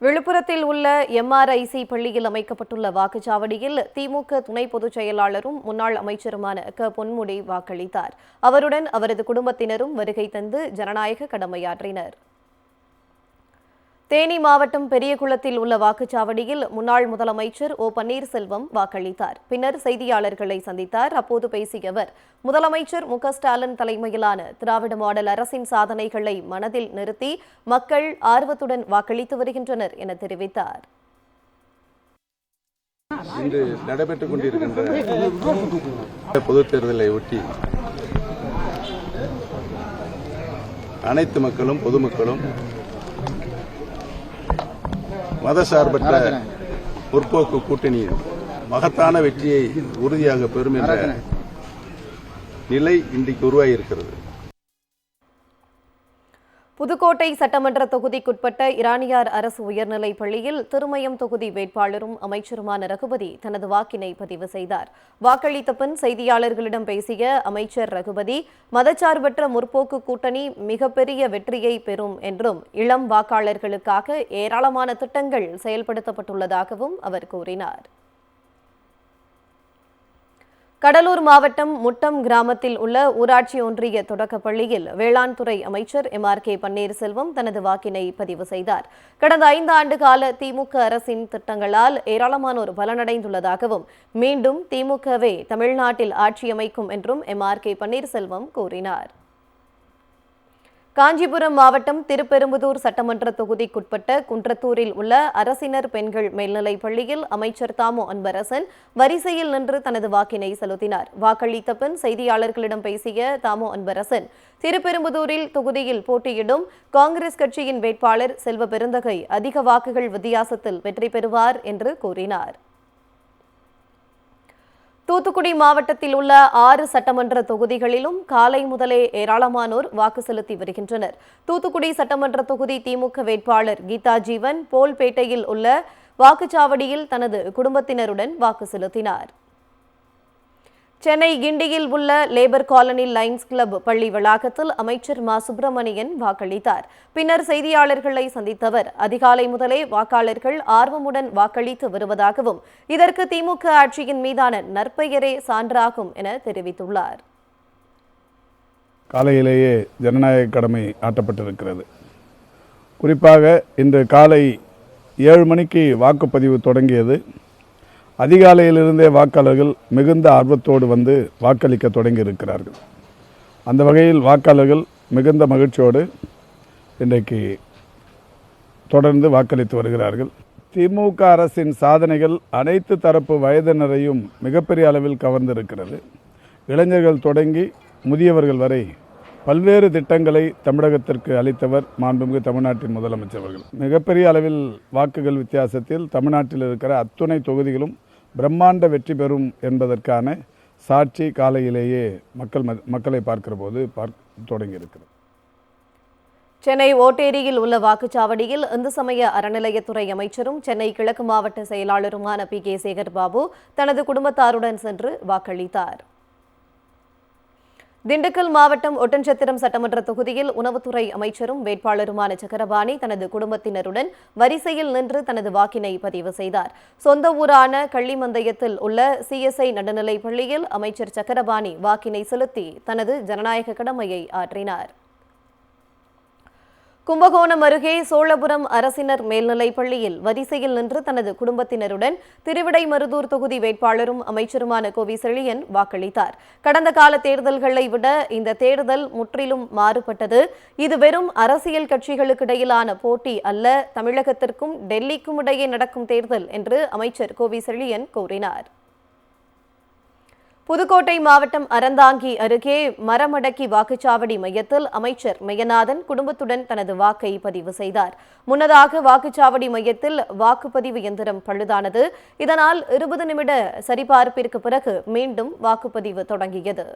விழுப்புரத்தில் உள்ள MRIC பள்ளியில் அமைக்கப்பட்டுள்ள வாக்குச்சாவடியில் திமுக துணை பொதுச் செயலாளரும் முன்னாள் அமைச்சருமான பொன்முடி வாக்களித்தார். அவருடன் அவரது குடும்பத்தினரும் வருகை தந்து ஜனநாயக கடமையாற்றினர். தேனி மாவட்டம் பெரியகுளத்தில் உள்ள வாக்குச்சாவடியில் முன்னாள் முதலமைச்சர் பன்னீர்செல்வம் வாக்களித்தார். பின்னர் செய்தியாளர்களை சந்தித்தார். அப்போது பேசிய அவர், முதலமைச்சர் ஸ்டாலின் தலைமையிலான திராவிட மாடல் அரசின் சாதனைகளை மனதில் நிறுத்தி மக்கள் ஆர்வத்துடன் வாக்களித்து வருகின்றனர் என தெரிவித்தார். இன்று நடைபெற்றுக் கொண்டிருக்கின்ற பொதுத் தேர்தலை ஒட்டி அனைத்து மக்களும் பொதுமக்களும் மதசார்பற்ற முற்போக்கு கூட்டணியின் மகத்தான வெற்றியை உறுதியாக பெறும் என்ற நிலை இன்றைக்கு உருவாகியிருக்கிறது. புதுக்கோட்டை சட்டமன்ற தொகுதிக்குட்பட்ட இராணியார் அரசு உயர்நிலைப் பள்ளியில் திருமயம் தொகுதி வேட்பாளரும் அமைச்சருமான ரகுபதி தனது வாக்கினை பதிவு செய்தார். வாக்களித்த பின் செய்தியாளர்களிடம் பேசிய அமைச்சர் ரகுபதி, மதச்சார்பற்ற முற்போக்கு கூட்டணி மிகப்பெரிய வெற்றியை பெறும் என்றும் இளம் வாக்காளர்களுக்காக ஏராளமான திட்டங்கள் செயல்படுத்தப்பட்டுள்ளதாகவும் அவர் கூறினார். கடலூர் மாவட்டம் முட்டம் கிராமத்தில் உள்ள ஊராட்சி ஒன்றிய தொடக்கப் பள்ளியில் வேளாண் துறை அமைச்சர் MRK பன்னீர்செல்வம் தனது வாக்கினை பதிவு செய்தார். கடந்த 5 ஆண்டு கால திமுக அரசின் திட்டங்களால் ஏராளமானோர் பலனடைந்துள்ளதாகவும் மீண்டும் திமுகவே தமிழ்நாட்டில் ஆட்சி அமைக்கும் என்றும் MRK பன்னீர்செல்வம் கூறினார். காஞ்சிபுரம் மாவட்டம் திருப்பெரும்புதூர் சட்டமன்ற தொகுதிக்குட்பட்ட குன்றத்தூரில் உள்ள அரசினர் பெண்கள் மேல்நிலைப் பள்ளியில் அமைச்சர் தாமோ அன்பரசன் வரிசையில் நின்று தனது வாக்கினை செலுத்தினார். வாக்களித்த பின் செய்தியாளர்களிடம் பேசிய தாமோ அன்பரசன், திருப்பெரும்புதூரில் தொகுதியில் போட்டியிடும் காங்கிரஸ் கட்சியின் வேட்பாளர் செல்வ பெருந்தகை அதிக வாக்குகள் வித்தியாசத்தில் வெற்றி பெறுவார் என்று கூறினார். தூத்துக்குடி மாவட்டத்தில் உள்ள 6 சட்டமன்ற தொகுதிகளிலும் காலை முதலே ஏராளமானோர் வாக்கு செலுத்தி வருகின்றனர். தூத்துக்குடி சட்டமன்ற தொகுதி திமுக வேட்பாளர் கீதா ஜீவன் போல்பேட்டையில் உள்ள வாக்குச்சாவடியில் தனது குடும்பத்தினருடன் வாக்கு செலுத்தினார். சென்னை கிண்டியில் உள்ள லேபர் காலனி லைன்ஸ் கிளப் பள்ளி வளாகத்தில் அமைச்சர் மா சுப்பிரமணியன் வாக்களித்தார். பின்னர் செய்தியாளர்களை சந்தித்தவர், அதிகாலை முதலே வாக்காளர்கள் ஆர்வமுடன் வாக்களித்து வருவதாகவும் இதற்கு திமுக ஆட்சியின் மீதான நற்பெயரே சான்றாகும் என தெரிவித்துள்ளார். காலையிலேயே ஜனநாயக கடமை ஆட்டப்பட்டிருக்கிறது. குறிப்பாக இன்று காலை 7 மணிக்கு வாக்குப்பதிவு தொடங்கியது. அதிகாலையிலிருந்தே வாக்காளர்கள் மிகுந்த ஆர்வத்தோடு வந்து வாக்களிக்க தொடங்கியிருக்கிறார்கள். அந்த வகையில் வாக்காளர்கள் மிகுந்த மகிழ்ச்சியோடு இன்றைக்கு தொடர்ந்து வாக்களித்து வருகிறார்கள். திமுக அரசின் சாதனைகள் அனைத்து தரப்பு வயதினரையும் மிகப்பெரிய அளவில் கவர்ந்திருக்கிறது. இளைஞர்கள் தொடங்கி முதியவர்கள் வரை பல்வேறு திட்டங்களை தமிழகத்திற்கு அளித்தவர் மாண்புமிகு தமிழ்நாட்டின் முதலமைச்சர் அவர்கள். மிகப்பெரிய அளவில் வாக்குகள் வித்தியாசத்தில் தமிழ்நாட்டில் இருக்கிற அத்துணை தொகுதிகளும் பிரம்மாண்ட வெற்றி பெறும் என்பதற்கான சாட்சி காலையிலேயே மக்களை பார்க்கிற போது தொடங்கியிருக்கிறது. சென்னை ஓட்டேரியில் உள்ள வாக்குச்சாவடியில் இந்து சமய அறநிலையத்துறை அமைச்சரும் சென்னை கிழக்கு மாவட்ட செயலாளருமான PK சேகர்பாபு தனது குடும்பத்தாருடன் சென்று வாக்களித்தார். திண்டுக்கல் மாவட்டம் ஒட்டன்சத்திரம் சட்டமன்ற தொகுதியில் உணவுத்துறை அமைச்சரும் வேட்பாளருமான சக்கரபாணி தனது குடும்பத்தினருடன் வரிசையில் நின்று தனது வாக்கினை பதிவு செய்தார். சொந்த ஊரான கள்ளிமந்தயத்தில் உள்ள CSI நடுநிலைப் பள்ளியில் அமைச்சர் சக்கரபாணி வாக்கினை செலுத்தி தனது ஜனநாயக கடமையை ஆற்றினார். கும்பகோணம் அருகே சோழபுரம் அரசினர் மேல்நிலைப் பள்ளியில் வரிசையில் நின்று தனது குடும்பத்தினருடன் திருவிடைமருதூர் தொகுதி வேட்பாளரும் அமைச்சருமான கோவி செழியன் வாக்களித்தார். கடந்த கால தேர்தல்களை விட இந்த தேர்தல் முற்றிலும் மாறுபட்டது. இது வெறும் அரசியல் கட்சிகளுக்கிடையிலான போட்டி அல்ல, தமிழகத்திற்கும் டெல்லிக்கும் இடையே நடக்கும் தேர்தல் என்று அமைச்சர் கோவி செழியன் கூறினார். புதுக்கோட்டை மாவட்டம் அறந்தாங்கி அருகே மரமடக்கி வாக்குச்சாவடி மையத்தில் அமைச்சர் மெய்யநாதன் குடும்பத்துடன் தனது வாக்கை பதிவு செய்தார். முன்னதாக வாக்குச்சாவடி மையத்தில் வாக்குப்பதிவு எந்திரம் பழுதானது. இதனால் 20 நிமிட சரிபார்ப்பிற்கு பிறகு மீண்டும் வாக்குப்பதிவு தொடங்கியது.